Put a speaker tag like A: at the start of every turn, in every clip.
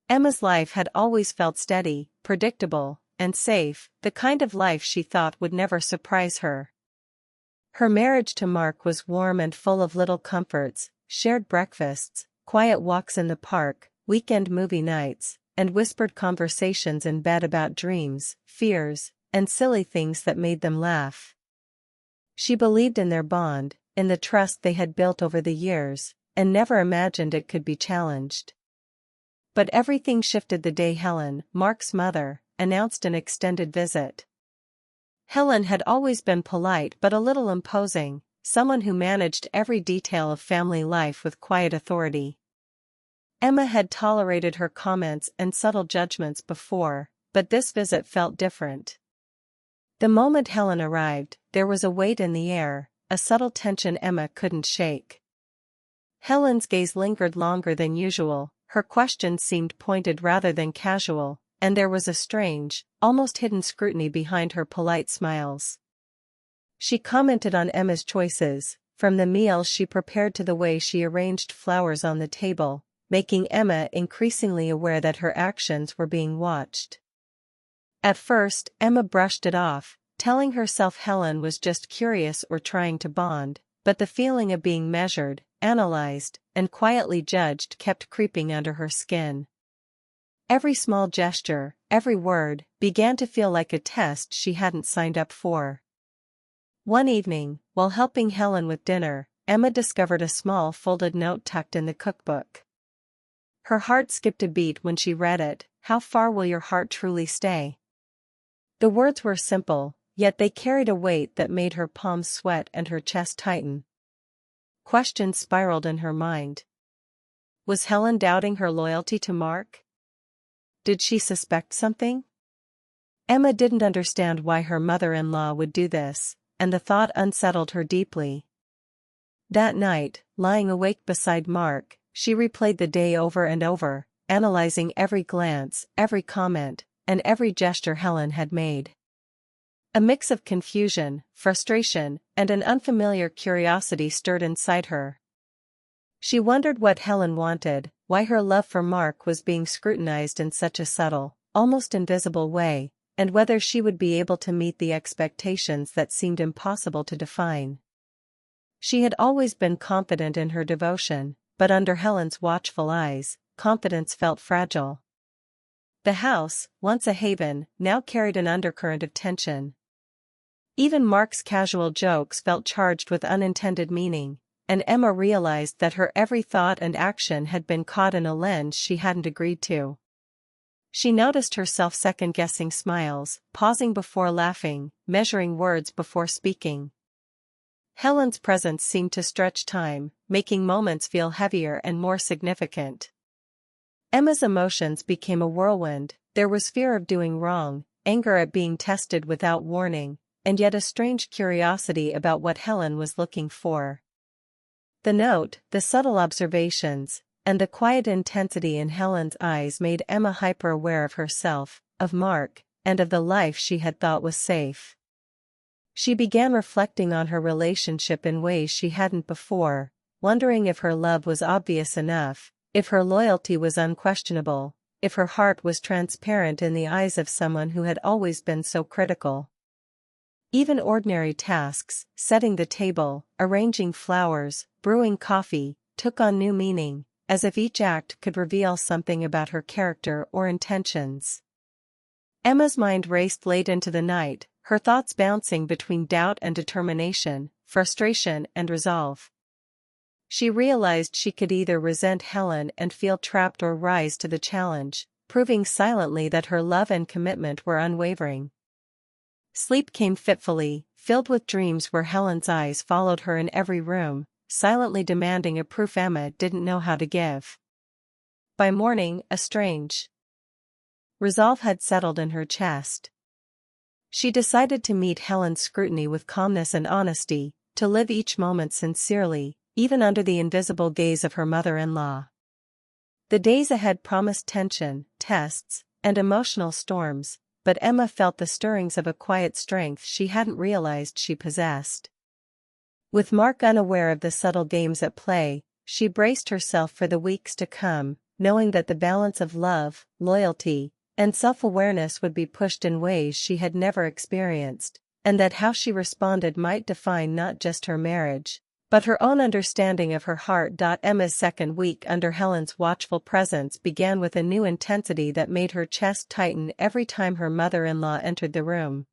A: Emma's life had always felt steady, predictable, and safe, the kind of life she thought would never surprise her. Her marriage to Mark was warm and full of little comforts, shared breakfasts, quiet walks in the park, weekend movie nights, and whispered conversations in bed about dreams, fears, and silly things that made them laugh. She believed in their bond, in the trust they had built over the years, and never imagined it could be challenged. But everything shifted the day Helen, Mark's mother, announced an extended visit. Helen had always been polite but a little imposing, someone who managed every detail of family life with quiet authority. Emma had tolerated her comments and subtle judgments before, but this visit felt different. The moment Helen arrived, there was a weight in the air, a subtle tension Emma couldn't shake. Helen's gaze lingered longer than usual, her questions seemed pointed rather than casual, and there was a strange, almost hidden scrutiny behind her polite smiles. She commented on Emma's choices, from the meals she prepared to the way she arranged flowers on the table, making Emma increasingly aware that her actions were being watched. At first, Emma brushed it off, telling herself Helen was just curious or trying to bond, but the feeling of being measured, analyzed, and quietly judged kept creeping under her skin. Every small gesture, every word, began to feel like a test she hadn't signed up for. One evening, while helping Helen with dinner, Emma discovered a small folded note tucked in the cookbook. Her heart skipped a beat when she read it. "How far will your heart truly stay?" The words were simple, yet they carried a weight that made her palms sweat and her chest tighten. Questions spiraled in her mind. Was Helen doubting her loyalty to Mark? Did she suspect something? Emma didn't understand why her mother-in-law would do this, and the thought unsettled her deeply. That night, lying awake beside Mark, she replayed the day over and over, analyzing every glance, every comment, and every gesture Helen had made. A mix of confusion, frustration, and an unfamiliar curiosity stirred inside her. She wondered what Helen wanted, why her love for Mark was being scrutinized in such a subtle, almost invisible way, and whether she would be able to meet the expectations that seemed impossible to define. She had always been confident in her devotion, but under Helen's watchful eyes, confidence felt fragile. The house, once a haven, now carried an undercurrent of tension. Even Mark's casual jokes felt charged with unintended meaning, and Emma realized that her every thought and action had been caught in a lens she hadn't agreed to. She noticed herself second-guessing smiles, pausing before laughing, measuring words before speaking. Helen's presence seemed to stretch time, making moments feel heavier and more significant. Emma's emotions became a whirlwind. There was fear of doing wrong, anger at being tested without warning, and yet a strange curiosity about what Helen was looking for. The note, the subtle observations, and the quiet intensity in Helen's eyes made Emma hyper-aware of herself, of Mark, and of the life she had thought was safe. She began reflecting on her relationship in ways she hadn't before, wondering if her love was obvious enough, if her loyalty was unquestionable, if her heart was transparent in the eyes of someone who had always been so critical. Even ordinary tasks, setting the table, arranging flowers, brewing coffee, took on new meaning, as if each act could reveal something about her character or intentions. Emma's mind raced late into the night, her thoughts bouncing between doubt and determination, frustration and resolve. She realized she could either resent Helen and feel trapped or rise to the challenge, proving silently that her love and commitment were unwavering. Sleep came fitfully, filled with dreams where Helen's eyes followed her in every room, silently demanding a proof Emma didn't know how to give. By morning, a strange resolve had settled in her chest. She decided to meet Helen's scrutiny with calmness and honesty, to live each moment sincerely, even under the invisible gaze of her mother-in-law. The days ahead promised tension, tests, and emotional storms, but Emma felt the stirrings of a quiet strength she hadn't realized she possessed. With Mark unaware of the subtle games at play, she braced herself for the weeks to come, knowing that the balance of love, loyalty, and self-awareness would be pushed in ways she had never experienced, and that how she responded might define not just her marriage, but her own understanding of her heart. Emma's second week under Helen's watchful presence began with a new intensity that made her chest tighten every time her mother-in-law entered the room.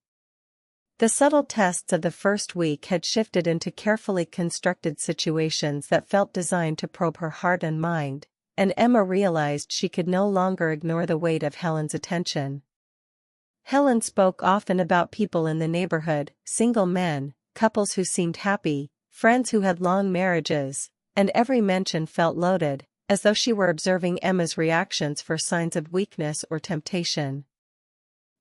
A: The subtle tests of the first week had shifted into carefully constructed situations that felt designed to probe her heart and mind, and Emma realized she could no longer ignore the weight of Helen's attention. Helen spoke often about people in the neighborhood, single men, couples who seemed happy, friends who had long marriages, and every mention felt loaded, as though she were observing Emma's reactions for signs of weakness or temptation.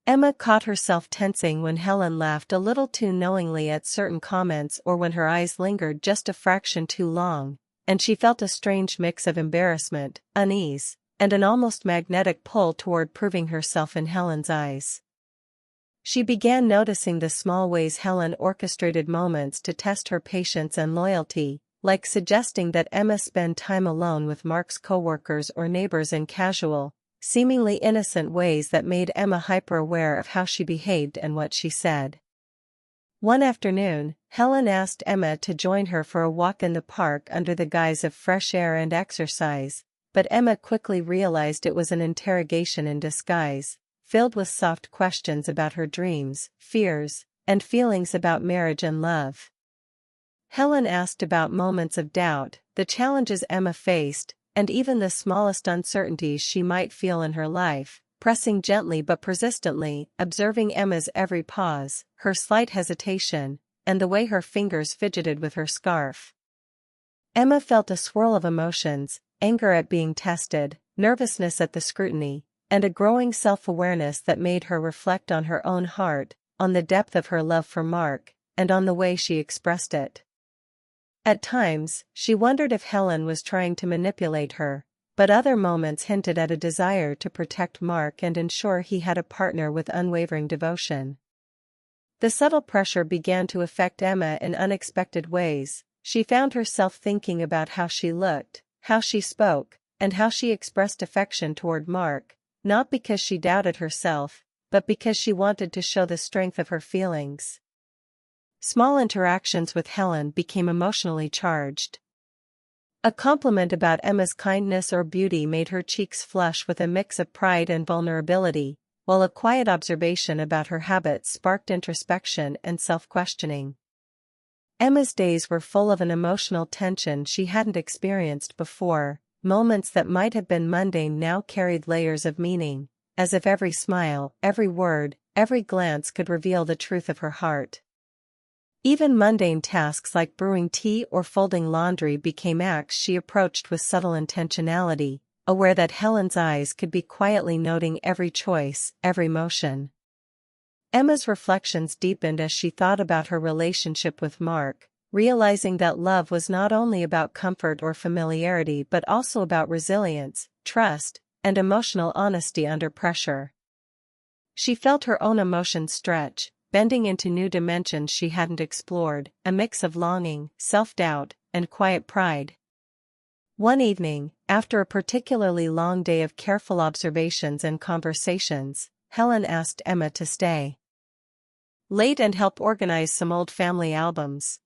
A: Emma caught herself tensing when Helen laughed a little too knowingly at certain comments or when her eyes lingered just a fraction too long, and she felt a strange mix of embarrassment, unease, and an almost magnetic pull toward proving herself in Helen's eyes. She began noticing the small ways Helen orchestrated moments to test her patience and loyalty, like suggesting that Emma spend time alone with Mark's coworkers or neighbors in casual, seemingly innocent ways that made Emma hyper-aware of how she behaved and what she said. One afternoon, Helen asked Emma to join her for a walk in the park under the guise of fresh air and exercise, but Emma quickly realized it was an interrogation in disguise, filled with soft questions about her dreams, fears, and feelings about marriage and love. Helen asked about moments of doubt, the challenges Emma faced, and even the smallest uncertainties she might feel in her life, pressing gently but persistently, observing Emma's every pause, her slight hesitation, and the way her fingers fidgeted with her scarf. Emma felt a swirl of emotions, anger at being tested, nervousness at the scrutiny, and a growing self-awareness that made her reflect on her own heart, on the depth of her love for Mark, and on the way she expressed it. At times, she wondered if Helen was trying to manipulate her, but other moments hinted at a desire to protect Mark and ensure he had a partner with unwavering devotion. The subtle pressure began to affect Emma in unexpected ways. She found herself thinking about how she looked, how she spoke, and how she expressed affection toward Mark, not because she doubted herself, but because she wanted to show the strength of her feelings. Small interactions with Helen became emotionally charged. A compliment about Emma's kindness or beauty made her cheeks flush with a mix of pride and vulnerability, while a quiet observation about her habits sparked introspection and self-questioning. Emma's days were full of an emotional tension she hadn't experienced before. Moments that might have been mundane now carried layers of meaning, as if every smile, every word, every glance could reveal the truth of her heart. Even mundane tasks like brewing tea or folding laundry became acts she approached with subtle intentionality, aware that Helen's eyes could be quietly noting every choice, every motion. Emma's reflections deepened as she thought about her relationship with Mark, realizing that love was not only about comfort or familiarity but also about resilience, trust, and emotional honesty under pressure. She felt her own emotions stretch, bending into new dimensions she hadn't explored, a mix of longing, self-doubt, and quiet pride. One evening, after a particularly long day of careful observations and conversations, Helen asked Emma to stay late and help organize some old family albums.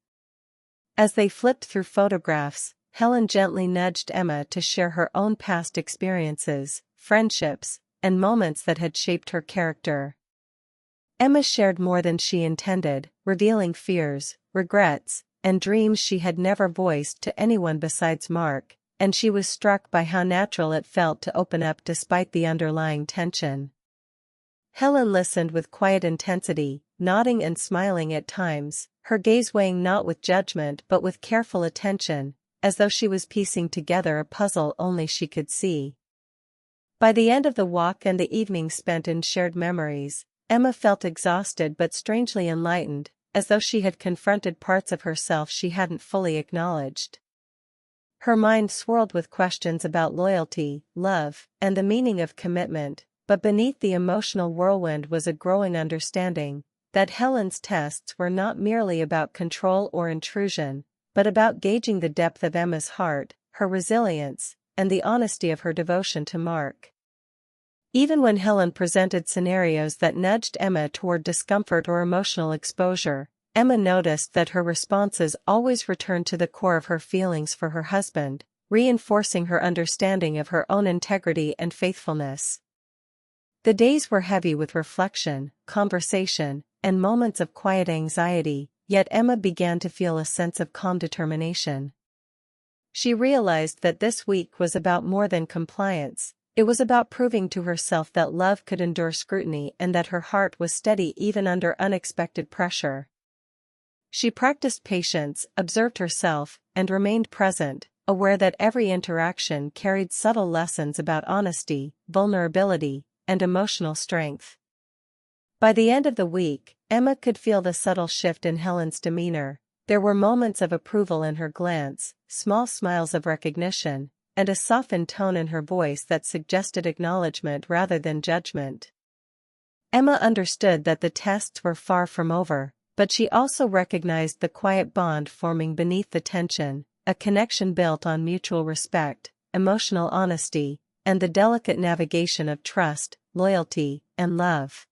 A: As they flipped through photographs, Helen gently nudged Emma to share her own past experiences, friendships, and moments that had shaped her character. Emma shared more than she intended, revealing fears, regrets, and dreams she had never voiced to anyone besides Mark, and she was struck by how natural it felt to open up despite the underlying tension. Helen listened with quiet intensity, nodding and smiling at times, her gaze weighing not with judgment but with careful attention, as though she was piecing together a puzzle only she could see. By the end of the walk and the evening spent in shared memories, Emma felt exhausted but strangely enlightened, as though she had confronted parts of herself she hadn't fully acknowledged. Her mind swirled with questions about loyalty, love, and the meaning of commitment, but beneath the emotional whirlwind was a growing understanding that Helen's tests were not merely about control or intrusion, but about gauging the depth of Emma's heart, her resilience, and the honesty of her devotion to Mark. Even when Helen presented scenarios that nudged Emma toward discomfort or emotional exposure, Emma noticed that her responses always returned to the core of her feelings for her husband, reinforcing her understanding of her own integrity and faithfulness. The days were heavy with reflection, conversation, and moments of quiet anxiety, yet Emma began to feel a sense of calm determination. She realized that this week was about more than compliance. It was about proving to herself that love could endure scrutiny and that her heart was steady even under unexpected pressure. She practiced patience, observed herself, and remained present, aware that every interaction carried subtle lessons about honesty, vulnerability, and emotional strength. By the end of the week, Emma could feel the subtle shift in Helen's demeanor. There were moments of approval in her glance, small smiles of recognition, and a softened tone in her voice that suggested acknowledgement rather than judgment. Emma understood that the tests were far from over, but she also recognized the quiet bond forming beneath the tension, a connection built on mutual respect, emotional honesty, and the delicate navigation of trust, loyalty, and love.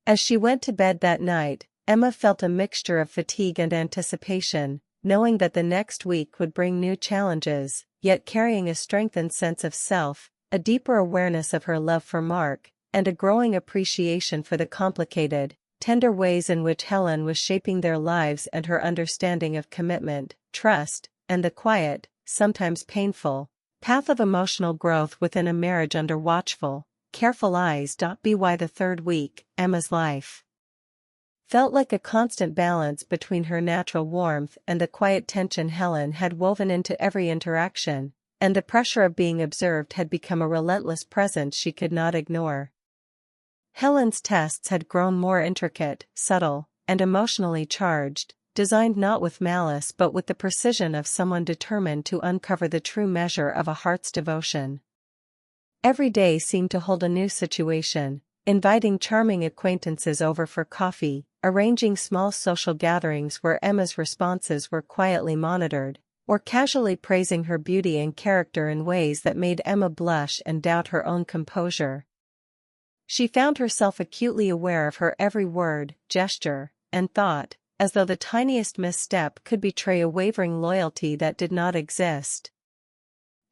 A: As she went to bed that night, Emma felt a mixture of fatigue and anticipation, knowing that the next week would bring new challenges, yet carrying a strengthened sense of self, a deeper awareness of her love for Mark, and a growing appreciation for the complicated, tender ways in which Helen was shaping their lives and her understanding of commitment, trust, and the quiet, sometimes painful, path of emotional growth within a marriage under watchful, careful eyes. By the third week, Emma's life felt like a constant balance between her natural warmth and the quiet tension Helen had woven into every interaction, and the pressure of being observed had become a relentless presence she could not ignore. Helen's tests had grown more intricate, subtle, and emotionally charged, designed not with malice but with the precision of someone determined to uncover the true measure of a heart's devotion. Every day seemed to hold a new situation, inviting charming acquaintances over for coffee, arranging small social gatherings where Emma's responses were quietly monitored, or casually praising her beauty and character in ways that made Emma blush and doubt her own composure. She found herself acutely aware of her every word, gesture, and thought, as though the tiniest misstep could betray a wavering loyalty that did not exist.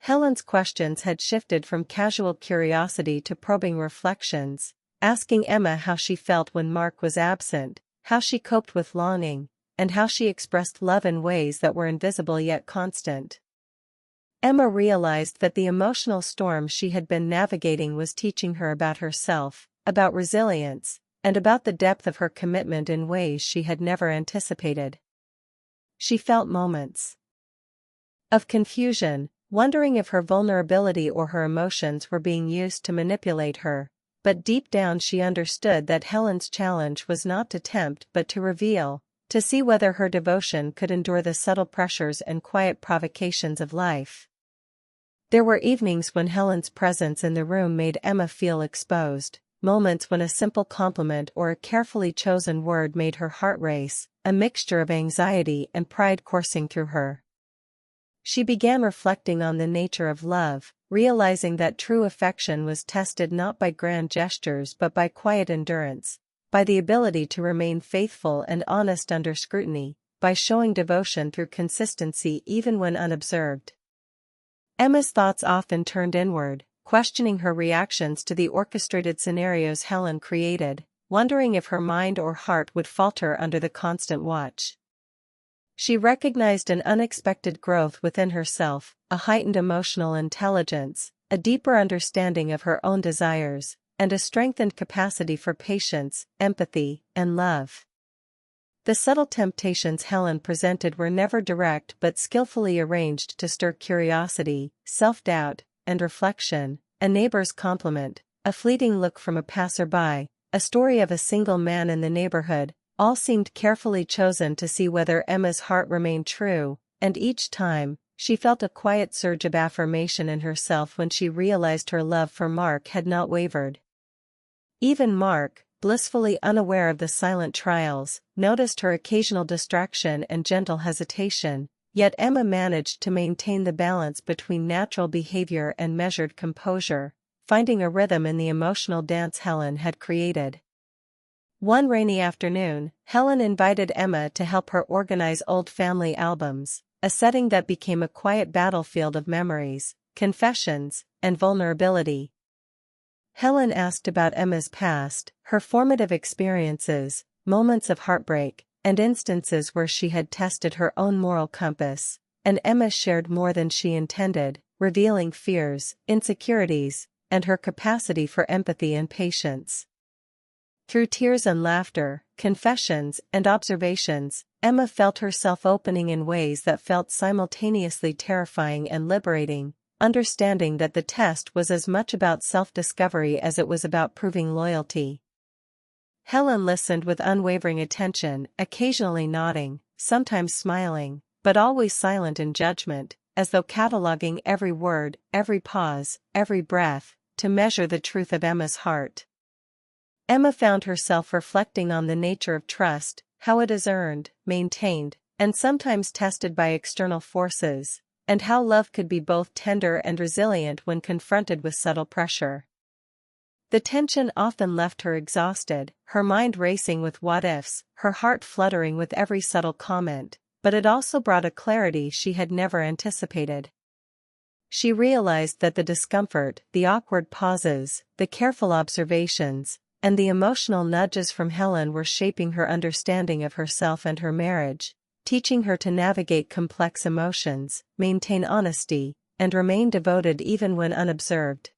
A: Helen's questions had shifted from casual curiosity to probing reflections, asking Emma how she felt when Mark was absent, how she coped with longing, and how she expressed love in ways that were invisible yet constant. Emma realized that the emotional storm she had been navigating was teaching her about herself, about resilience, and about the depth of her commitment in ways she had never anticipated. She felt moments of confusion, wondering if her vulnerability or her emotions were being used to manipulate her, but deep down she understood that Helen's challenge was not to tempt but to reveal, to see whether her devotion could endure the subtle pressures and quiet provocations of life. There were evenings when Helen's presence in the room made Emma feel exposed, moments when a simple compliment or a carefully chosen word made her heart race, a mixture of anxiety and pride coursing through her. She began reflecting on the nature of love, realizing that true affection was tested not by grand gestures but by quiet endurance, by the ability to remain faithful and honest under scrutiny, by showing devotion through consistency even when unobserved. Emma's thoughts often turned inward, questioning her reactions to the orchestrated scenarios Helen created, wondering if her mind or heart would falter under the constant watch. She recognized an unexpected growth within herself, a heightened emotional intelligence, a deeper understanding of her own desires, and a strengthened capacity for patience, empathy, and love. The subtle temptations Helen presented were never direct but skillfully arranged to stir curiosity, self-doubt, and reflection. A neighbor's compliment, a fleeting look from a passerby, a story of a single man in the neighborhood, all seemed carefully chosen to see whether Emma's heart remained true, and each time, she felt a quiet surge of affirmation in herself when she realized her love for Mark had not wavered. Even Mark, blissfully unaware of the silent trials, noticed her occasional distraction and gentle hesitation, yet Emma managed to maintain the balance between natural behavior and measured composure, finding a rhythm in the emotional dance Helen had created. One rainy afternoon, Helen invited Emma to help her organize old family albums, a setting that became a quiet battlefield of memories, confessions, and vulnerability. Helen asked about Emma's past, her formative experiences, moments of heartbreak, and instances where she had tested her own moral compass, and Emma shared more than she intended, revealing fears, insecurities, and her capacity for empathy and patience. Through tears and laughter, confessions and observations, Emma felt herself opening in ways that felt simultaneously terrifying and liberating, understanding that the test was as much about self-discovery as it was about proving loyalty. Helen listened with unwavering attention, occasionally nodding, sometimes smiling, but always silent in judgment, as though cataloging every word, every pause, every breath, to measure the truth of Emma's heart. Emma found herself reflecting on the nature of trust, how it is earned, maintained, and sometimes tested by external forces, and how love could be both tender and resilient when confronted with subtle pressure. The tension often left her exhausted, her mind racing with what-ifs, her heart fluttering with every subtle comment, but it also brought a clarity she had never anticipated. She realized that the discomfort, the awkward pauses, the careful observations, and the emotional nudges from Helen were shaping her understanding of herself and her marriage, teaching her to navigate complex emotions, maintain honesty, and remain devoted even when unobserved.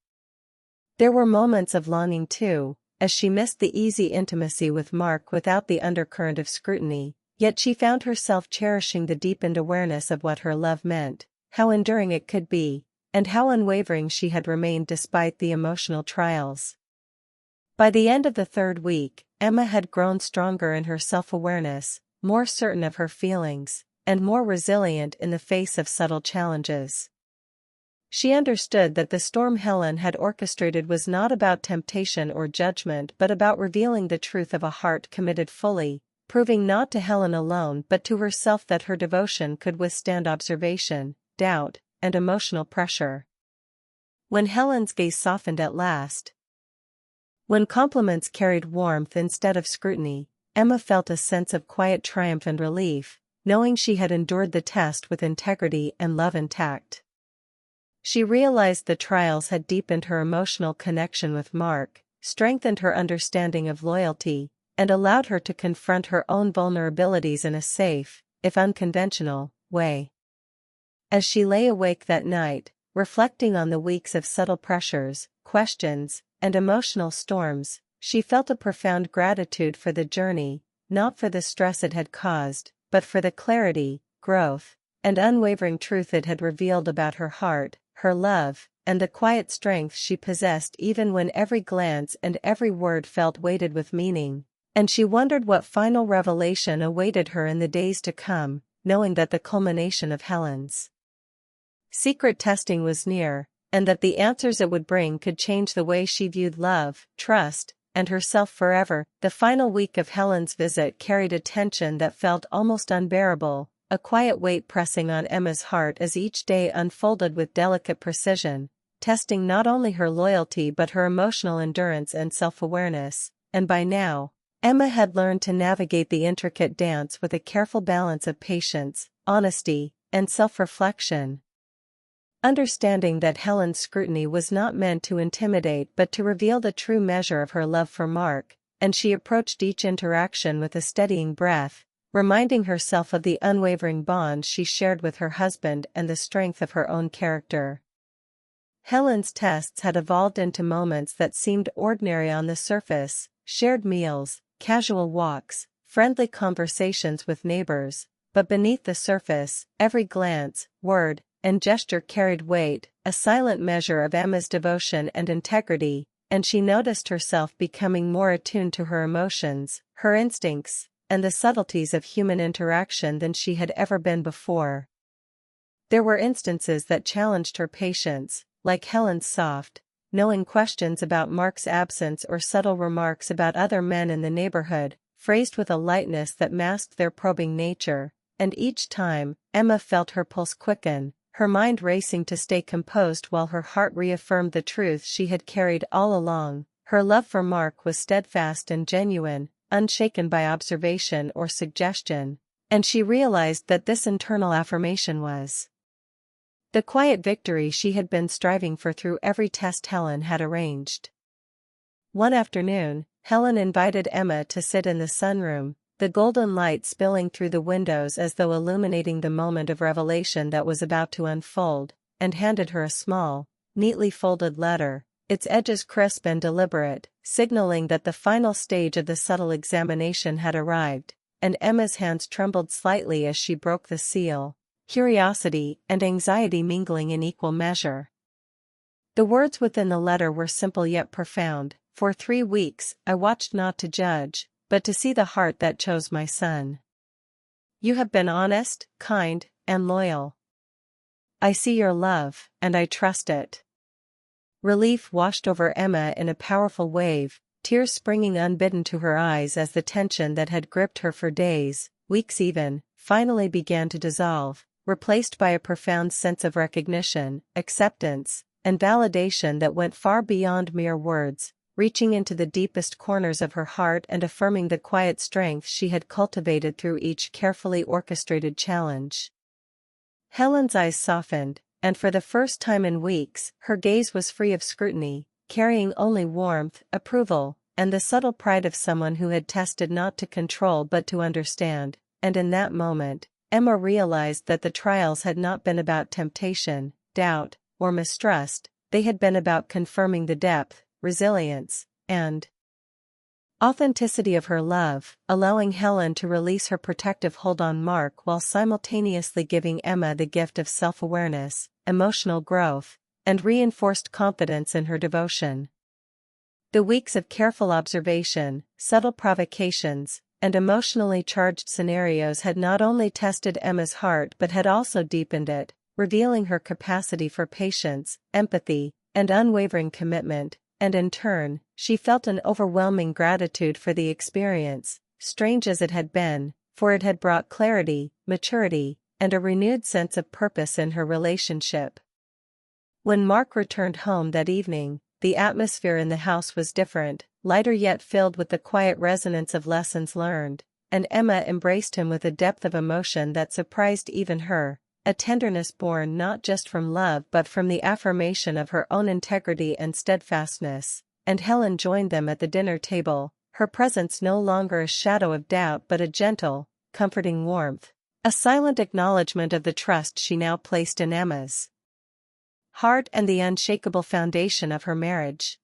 A: There were moments of longing too, as she missed the easy intimacy with Mark without the undercurrent of scrutiny, yet she found herself cherishing the deepened awareness of what her love meant, how enduring it could be, and how unwavering she had remained despite the emotional trials. By the end of the third week, Emma had grown stronger in her self-awareness, more certain of her feelings, and more resilient in the face of subtle challenges. She understood that the storm Helen had orchestrated was not about temptation or judgment but about revealing the truth of a heart committed fully, proving not to Helen alone but to herself that her devotion could withstand observation, doubt, and emotional pressure. When Helen's gaze softened at last, when compliments carried warmth instead of scrutiny, Emma felt a sense of quiet triumph and relief, knowing she had endured the test with integrity and love intact. She realized the trials had deepened her emotional connection with Mark, strengthened her understanding of loyalty, and allowed her to confront her own vulnerabilities in a safe, if unconventional, way. As she lay awake that night, reflecting on the weeks of subtle pressures, questions, and emotional storms, she felt a profound gratitude for the journey, not for the stress it had caused, but for the clarity, growth, and unwavering truth it had revealed about her heart, her love, and the quiet strength she possessed even when every glance and every word felt weighted with meaning, and she wondered what final revelation awaited her in the days to come, knowing that the culmination of Helen's secret testing was near, and that the answers it would bring could change the way she viewed love, trust, and herself forever. The final week of Helen's visit carried a tension that felt almost unbearable, a quiet weight pressing on Emma's heart as each day unfolded with delicate precision, testing not only her loyalty but her emotional endurance and self-awareness, and by now, Emma had learned to navigate the intricate dance with a careful balance of patience, honesty, and self-reflection. Understanding that Helen's scrutiny was not meant to intimidate but to reveal the true measure of her love for Mark, and she approached each interaction with a steadying breath, reminding herself of the unwavering bond she shared with her husband and the strength of her own character. Helen's tests had evolved into moments that seemed ordinary on the surface, shared meals, casual walks, friendly conversations with neighbors, but beneath the surface, every glance, word, and gesture carried weight, a silent measure of Emma's devotion and integrity, and she noticed herself becoming more attuned to her emotions, her instincts, and the subtleties of human interaction than she had ever been before. There were instances that challenged her patience, like Helen's soft, knowing questions about Mark's absence or subtle remarks about other men in the neighborhood, phrased with a lightness that masked their probing nature, and each time, Emma felt her pulse quicken, her mind racing to stay composed while her heart reaffirmed the truth she had carried all along. Her love for Mark was steadfast and genuine, unshaken by observation or suggestion, and she realized that this internal affirmation was the quiet victory she had been striving for through every test Helen had arranged. One afternoon, Helen invited Emma to sit in the sunroom, the golden light spilling through the windows as though illuminating the moment of revelation that was about to unfold, and handed her a small, neatly folded letter, its edges crisp and deliberate, signaling that the final stage of the subtle examination had arrived, and Emma's hands trembled slightly as she broke the seal, curiosity and anxiety mingling in equal measure. The words within the letter were simple yet profound. For 3 weeks, I watched not to judge, but to see the heart that chose my son. You have been honest, kind, and loyal. I see your love, and I trust it. Relief washed over Emma in a powerful wave, tears springing unbidden to her eyes as the tension that had gripped her for days, weeks even, finally began to dissolve, replaced by a profound sense of recognition, acceptance, and validation that went far beyond mere words, reaching into the deepest corners of her heart and affirming the quiet strength she had cultivated through each carefully orchestrated challenge. Helen's eyes softened, and for the first time in weeks, her gaze was free of scrutiny, carrying only warmth, approval, and the subtle pride of someone who had tested not to control but to understand, and in that moment, Emma realized that the trials had not been about temptation, doubt, or mistrust, they had been about confirming the depth, resilience, and authenticity of her love, allowing Helen to release her protective hold on Mark while simultaneously giving Emma the gift of self-awareness, emotional growth, and reinforced confidence in her devotion. The weeks of careful observation, subtle provocations, and emotionally charged scenarios had not only tested Emma's heart but had also deepened it, revealing her capacity for patience, empathy, and unwavering commitment, and in turn, she felt an overwhelming gratitude for the experience, strange as it had been, for it had brought clarity, maturity, and a renewed sense of purpose in her relationship. When Mark returned home that evening, the atmosphere in the house was different, lighter yet filled with the quiet resonance of lessons learned, and Emma embraced him with a depth of emotion that surprised even her, a tenderness born not just from love but from the affirmation of her own integrity and steadfastness, and Helen joined them at the dinner table, her presence no longer a shadow of doubt but a gentle, comforting warmth, a silent acknowledgement of the trust she now placed in Emma's heart and the unshakable foundation of her marriage.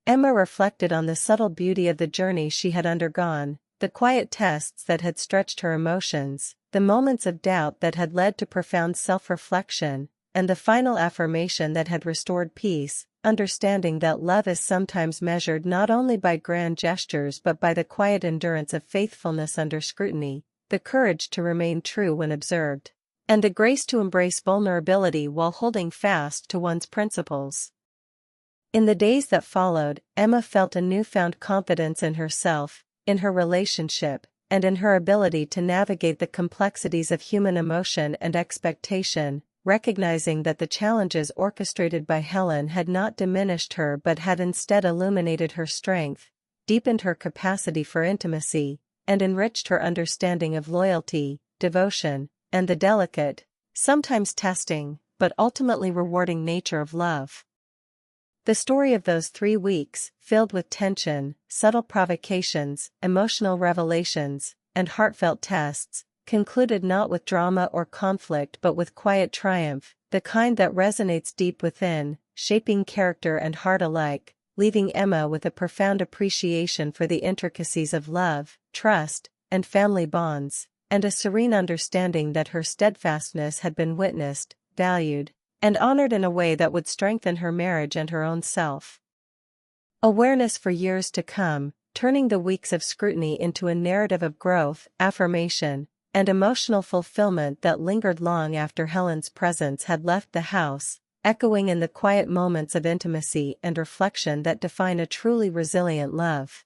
A: Emma reflected on the subtle beauty of the journey she had undergone, the quiet tests that had stretched her emotions, the moments of doubt that had led to profound self-reflection, and the final affirmation that had restored peace, understanding that love is sometimes measured not only by grand gestures but by the quiet endurance of faithfulness under scrutiny, the courage to remain true when observed, and the grace to embrace vulnerability while holding fast to one's principles. In the days that followed, Emma felt a newfound confidence in herself, in her relationship, and in her ability to navigate the complexities of human emotion and expectation, recognizing that the challenges orchestrated by Helen had not diminished her but had instead illuminated her strength, deepened her capacity for intimacy, and enriched her understanding of loyalty, devotion, and the delicate, sometimes testing, but ultimately rewarding nature of love. The story of those 3 weeks, filled with tension, subtle provocations, emotional revelations, and heartfelt tests, concluded not with drama or conflict but with quiet triumph, the kind that resonates deep within, shaping character and heart alike, leaving Emma with a profound appreciation for the intricacies of love, trust, and family bonds, and a serene understanding that her steadfastness had been witnessed, valued, and honored in a way that would strengthen her marriage and her own self. Awareness for years to come, turning the weeks of scrutiny into a narrative of growth, affirmation, and emotional fulfillment that lingered long after Helen's presence had left the house, echoing in the quiet moments of intimacy and reflection that define a truly resilient love.